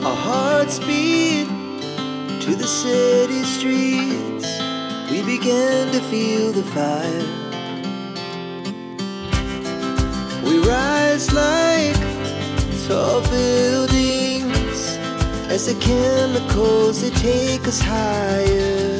Our hearts beat to the city streets. We began to feel the fire. We rise like tall buildings as the chemicals they take us higher.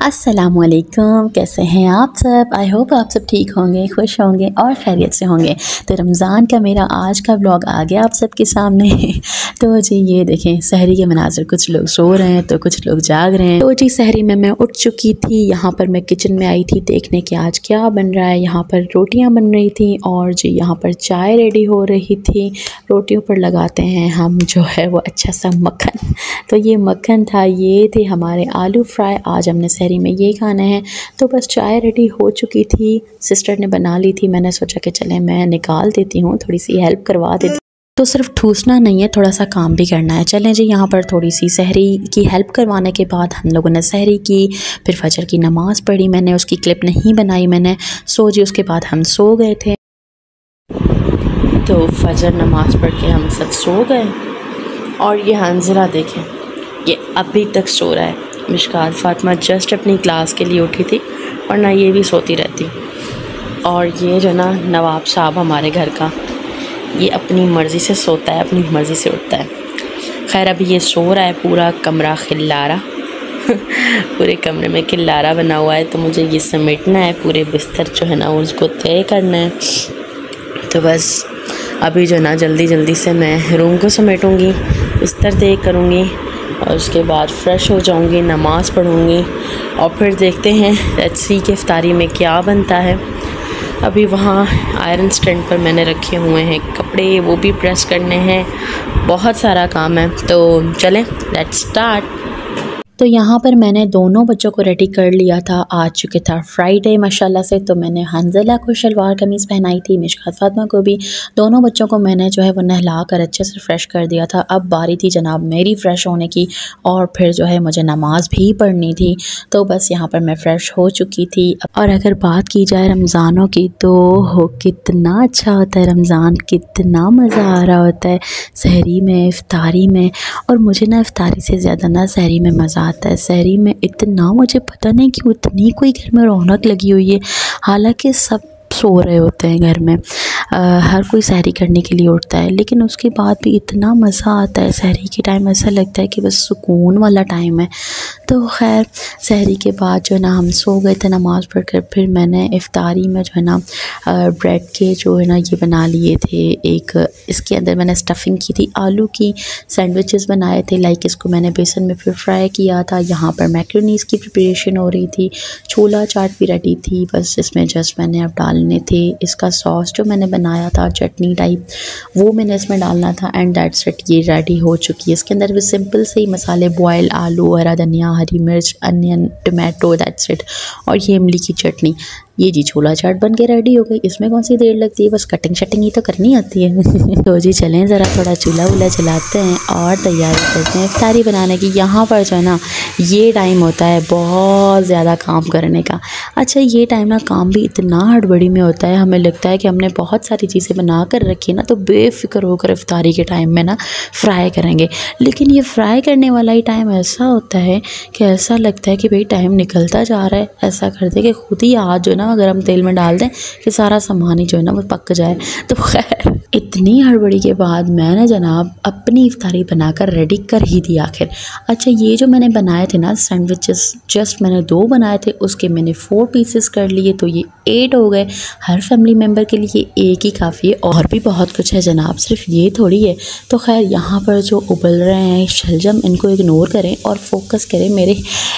अस्सलामुअलैकुम, कैसे हैं आप सब। I hope आप सब ठीक होंगे, खुश होंगे और खैरियत से होंगे। तो रमज़ान का मेरा आज का व्लॉग आ गया आप सबके सामने। तो जी ये देखें सहरी के मनाज़र, कुछ लोग सो रहे हैं तो कुछ लोग जाग रहे हैं। तो जी सहरी में मैं उठ चुकी थी। यहाँ पर मैं किचन में आई थी देखने कि आज क्या बन रहा है। यहाँ पर रोटियाँ बन रही थी और जी यहाँ पर चाय रेडी हो रही थी। रोटियों पर लगाते हैं हम जो है वो अच्छा सा मक्खन। तो ये मक्खन था, ये थे हमारे आलू फ्राई। आज हमने सहरी में ये खाना है। तो बस चाय रेडी हो चुकी थी, सिस्टर ने बना ली थी। मैंने सोचा कि चले मैं निकाल देती हूँ, थोड़ी सी हेल्प करवा देती। तो सिर्फ ठूसना नहीं है, थोड़ा सा काम भी करना है। चलें जी, यहाँ पर थोड़ी सी सहरी की हेल्प करवाने के बाद हम लोगों ने सहरी की, फिर फजर की नमाज़ पढ़ी। मैंने उसकी क्लिप नहीं बनाई मैंने। सो जी उसके बाद हम सो गए थे। तो फजर नमाज़ पढ़ के हम सब सो गए। और ये हंजला देखें, ये अभी तक सो रहा है। मिशकात फ़ातिमा जस्ट अपनी क्लास के लिए उठी थी, वरना ये भी सोती रहती। और ये जो ना नवाब साहब हमारे घर का, ये अपनी मर्ज़ी से सोता है, अपनी मर्ज़ी से उठता है। खैर अभी ये सो रहा है, पूरा कमरा खिल्लारा पूरे कमरे में खिल्लारा बना हुआ है। तो मुझे ये समेटना है, पूरे बिस्तर जो है ना उसको तय करना है। तो बस अभी जो ना जल्दी जल्दी से मैं रूम को समेटूँगी, बिस्तर तय करूँगी और उसके बाद फ़्रेश हो जाऊंगी, नमाज़ पढ़ूंगी और फिर देखते हैं लेट्स सी कि इफ्तारी में क्या बनता है। अभी वहाँ आयरन स्टैंड पर मैंने रखे हुए हैं कपड़े, वो भी प्रेस करने हैं। बहुत सारा काम है, तो चलें लेट्स स्टार्ट। तो यहाँ पर मैंने दोनों बच्चों को रेडी कर लिया था। आज चुके था फ्राइडे माशाल्लाह से। तो मैंने हंजला को शलवार कमीज़ पहनाई थी, मिशकात फ़ातिमा को भी। दोनों बच्चों को मैंने जो है वो नहला कर अच्छे से फ़्रेश कर दिया था। अब बारी थी जनाब मेरी फ़्रेश होने की और फिर जो है मुझे नमाज़ भी पढ़नी थी। तो बस यहाँ पर मैं फ़्रेश हो चुकी थी। और अगर बात की जाए रमज़ानों की तो हो कितना अच्छा होता है रमज़ान, कितना मज़ा आ रहा होता है सहरी में, इफ्तारी में। और मुझे ना इफ्तारी से ज़्यादा ना सहरी में मज़ा आता है। सहरी में इतना मुझे पता नहीं क्यों इतनी कोई घर में रौनक लगी हुई है। हालांकि सब सो रहे होते हैं घर में, हर कोई सहरी करने के लिए उठता है, लेकिन उसके बाद भी इतना मज़ा आता है सहरी के टाइम। ऐसा लगता है कि बस सुकून वाला टाइम है। तो खैर सहरी के बाद जो है ना हम सो गए थे नमाज़ पढ़कर। फिर मैंने इफ्तारी में जो है ना ब्रेड के जो है ना ये बना लिए थे। एक इसके अंदर मैंने स्टफिंग की थी, आलू की सैंडविचेस बनाए थे। लाइक इसको मैंने बेसन में फिर फ्राई किया था। यहाँ पर मैक्रोनीस की प्रिपरेशन हो रही थी, छोला चाट भी रेडी थी। बस इसमें जस्ट मैंने अब डालने थे इसका सॉस जो मैंने बनाया था चटनी टाइप, वो मैंने इसमें डालना था। एंड दैट्स इट, ये रेडी हो चुकी है। इसके अंदर भी सिंपल से ही मसाले, बॉयल आलू, हरा धनिया, हरी मिर्च, अनियन, टमाटो, दैट्स इट। और ये इमली की चटनी। ये जी छोला चाट बन के रेडी हो गई। इसमें कौन सी देर लगती है, बस कटिंग शटिंग ही तो करनी आती है। तो जी चलें ज़रा थोड़ा चूल्हा वूल्हा जलाते हैं और तैयारी करते हैं इफ्तारी बनाने की। यहाँ पर जो है ना ये टाइम होता है बहुत ज़्यादा काम करने का। अच्छा ये टाइम ना काम भी इतना हड़बड़ी में होता है, हमें लगता है कि हमने बहुत सारी चीज़ें बना कर रखी है ना, तो बेफ़िक्र होकर इफ्तारी के टाइम में ना फ्राई करेंगे। लेकिन ये फ्राई करने वाला ही टाइम ऐसा होता है कि ऐसा लगता है कि भाई टाइम निकलता जा रहा है। ऐसा करते कि खुद ही आज जो ना गरम तेल में डाल दें कि सारा सामान ही जो है ना वो पक जाए। तो खैर इतनी हड़बड़ी के बाद मैंने जनाब अपनी इफ्तारी बनाकर रेडी कर ही दी आखिर। अच्छा ये जो मैंने बनाए थे ना सैंडविचेस, जस्ट मैंने 2 बनाए थे, उसके मैंने 4 पीसेस कर लिए, तो ये 8 हो गए। हर फैमिली मेम्बर के लिए एक ही काफ़ी है। और भी बहुत कुछ है जनाब, सिर्फ ये थोड़ी है। तो खैर यहाँ पर जो उबल रहे हैं शलजम, इनको इग्नोर करें और फोकस करें मेरे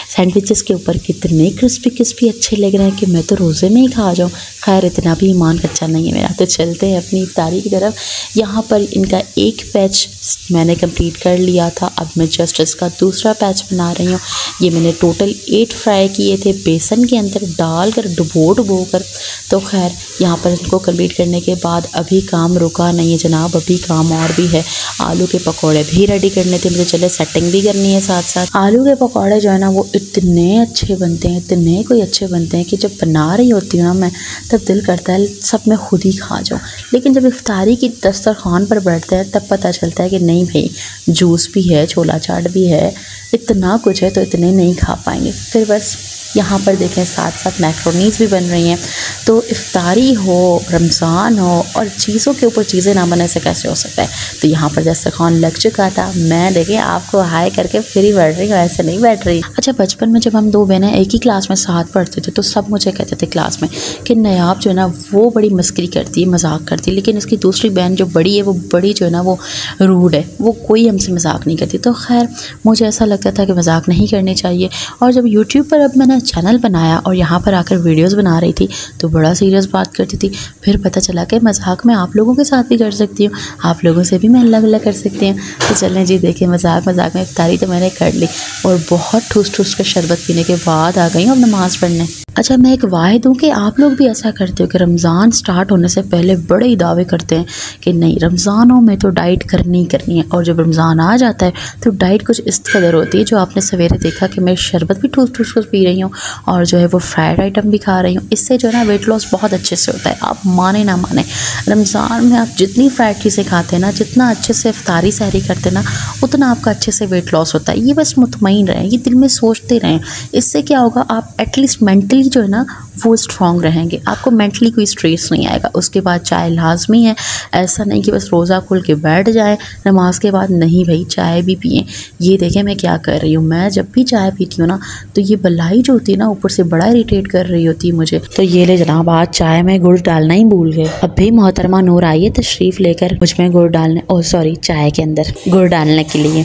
सैंडविचेस के ऊपर। कितने क्रिस्पी क्रिस्पी अच्छे लग रहे हैं कि मैं तो रोज़े में ही खा जाऊँ। खैर इतना भी ईमान कच्चा नहीं है मेरा। तो चलते हैं अपनी इफ्तारी की तरफ। यहाँ पर इनका एक बैच मैंने कंप्लीट कर लिया था। अब मैं जस्ट इसका दूसरा बैच बना रही हूँ। ये मैंने टोटल 8 फ्राई किए थे बेसन के अंदर डालकर डुबो कर। तो खैर यहाँ पर इनको कंप्लीट करने के बाद अभी काम रुका नहीं है जनाब, अभी काम और भी है। आलू के पकौड़े भी रेडी करने थे मुझे, चले सेटिंग भी करनी है साथ साथ। आलू के पकौड़े जो है ना वो इतने अच्छे बनते हैं, इतने कोई अच्छे बनते हैं कि जब बना रही होती हूँ ना मैं, तब दिल करता है सब मैं खुद ही खा जाऊँ, लेकिन जब इफ्तारी की दस्तरखान पर बैठते हैं तब पता चलता है कि नहीं भाई, जूस भी है, छोला चाट भी है, इतना कुछ है तो इतने नहीं खा पाएंगे। फिर बस यहाँ पर देखें साथ साथ मैक्रोनीज़ भी बन रही हैं। तो इफ्तारी हो, रमज़ान हो और चीज़ों के ऊपर चीज़ें ना बनने से कैसे हो सकता है। तो यहाँ पर दस्तरखान लग चुका था, मैं देखें आपको हाई करके फिर ही बैठ रही हूँ, ऐसे नहीं बैठ रही। अच्छा, बचपन में जब हम दो बहनें एक ही क्लास में साथ पढ़ते थे तो सब मुझे कहते थे क्लास में कि नयाब जो है ना वो बड़ी मस्करी करती है, मजाक करती है, लेकिन इसकी दूसरी बहन जो बड़ी है वो बड़ी जो है ना वो रूड है, वो कोई हमसे मजाक नहीं करती। तो खैर मुझे ऐसा लगता था कि मजाक नहीं करनी चाहिए। और जब यूट्यूब पर अब मैंने चैनल बनाया और यहाँ पर आकर वीडियोस बना रही थी तो बड़ा सीरियस बात करती थी। फिर पता चला कि मजाक मैं आप लोगों के साथ भी कर सकती हूँ, आप लोगों से भी मैं अल्लाह अल्लाह कर सकती हूँ। तो चलें जी, देखिए मजाक में इफ्तारी तो मैंने कर ली और बहुत ठूस ठूस कर शरबत पीने के बाद आ गई हूँ अब नमाज़ पढ़ने। अच्छा, मैं एक वाहिद दूँ कि आप लोग भी ऐसा करते हो कि रमज़ान स्टार्ट होने से पहले बड़े ही दावे करते हैं कि नहीं रमज़ानों में तो डाइट करनी ही करनी है, और जब रमज़ान आ जाता है तो डाइट कुछ इस कदर होती है। जो आपने सवेरे देखा कि मैं शरबत भी ठूस ठूस कर पी रही हूँ और जो है वो फ्राइड आइटम भी खा रही हूँ, इससे जो है ना वेट लॉस बहुत अच्छे से होता है। आप माने ना माने, रमज़ान में आप जितनी फ्राइड चीज़ें खाते हैं ना, जितना अच्छे से इफ्तारी सहरी करते हैं ना, उतना आपका अच्छे से वेट लॉस होता है। ये बस मुतमईन रहें, ये दिल में सोचते रहें। इससे क्या होगा, आप एटलीस्ट मेंटली जो है ना वो स्ट्रॉन्ग रहेंगे, आपको मेंटली कोई स्ट्रेस नहीं आएगा। उसके बाद चाय लाजमी है, ऐसा नहीं कि बस रोज़ा खोल के बैठ जाए नमाज के बाद, नहीं भाई चाय भी पिए। ये देखें मैं क्या कर रही हूँ, मैं जब भी चाय पीती हूँ ना तो ये बलाई जो होती है ना ऊपर से बड़ा इरिटेट कर रही होती है मुझे। तो ये ले जनाब, आज चाय में गुड़ डालना ही भूल गए। अब भी मोहतरमा नूर आई है तशरीफ़ लेकर मुझ में गुड़ डालने, ओ सॉरी चाय के अंदर गुड़ डालने के लिए।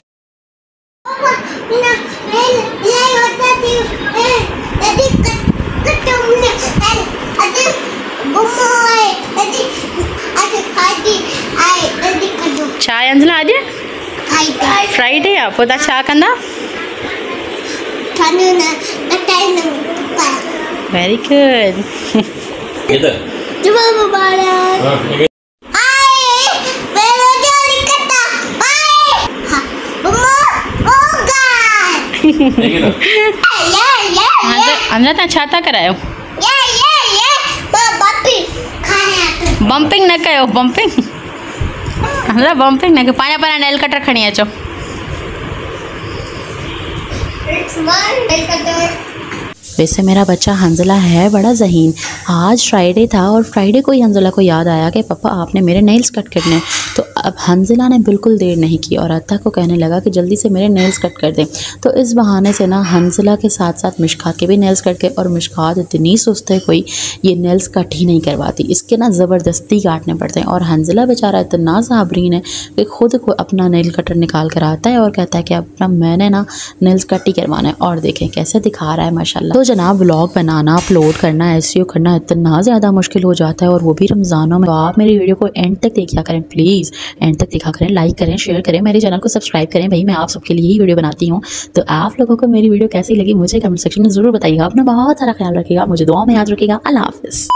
चाय अंजला आज फ्राइडे आप चा कंदा वेरी गुड। अंजला तव्हां छा था करायो? बम्पिंग न कयो, बम्पिंग अंजला बम्पिंग न कयो। पंहिंजा नेल कटर खणी अचो। वैसे मेरा बच्चा हंजला है बड़ा ज़हीन। आज फ्राइडे था और फ्राइडे को ही हंजला को याद आया कि पापा आपने मेरे नेल्स कट करने हैं। तो अब हंजला ने बिल्कुल देर नहीं की और अत्ता को कहने लगा कि जल्दी से मेरे नेल्स कट कर दें। तो इस बहाने से ना हंजला के साथ साथ मिशकात के भी नेल्स कट के, और मिशकात इतनी सुस्त है कोई, ये नेल्स कट ही नहीं करवाती, इसके ना ज़बरदस्ती काटने पड़ते हैं। और हंजला बेचारा इतना साबरीन है कि खुद को अपना नेल कटर निकाल कर आता है और कहता है कि अपना मैंने ना नेल्स कट ही करवाना है। और देखें कैसे दिखा रहा है माशाल्लाह। तो जनाब व्लॉग बनाना, अपलोड करना, एसईओ करना इतना ज़्यादा मुश्किल हो जाता है, और वो भी रमज़ानों में। तो आप मेरी वीडियो को एंड तक देखा करें प्लीज़, एंड तक देखा करें, लाइक करें, शेयर करें, मेरे चैनल को सब्सक्राइब करें। भाई मैं आप सबके लिए ही वीडियो बनाती हूँ। तो आप लोगों को मेरी वीडियो कैसी लगी मुझे कमेंट सेक्शन में ज़रूर बताइएगा। अपना बहुत सारा ख्याल रखिएगा, मुझे दुआ में याद रखिएगा। अल्लाह हाफ़िज़।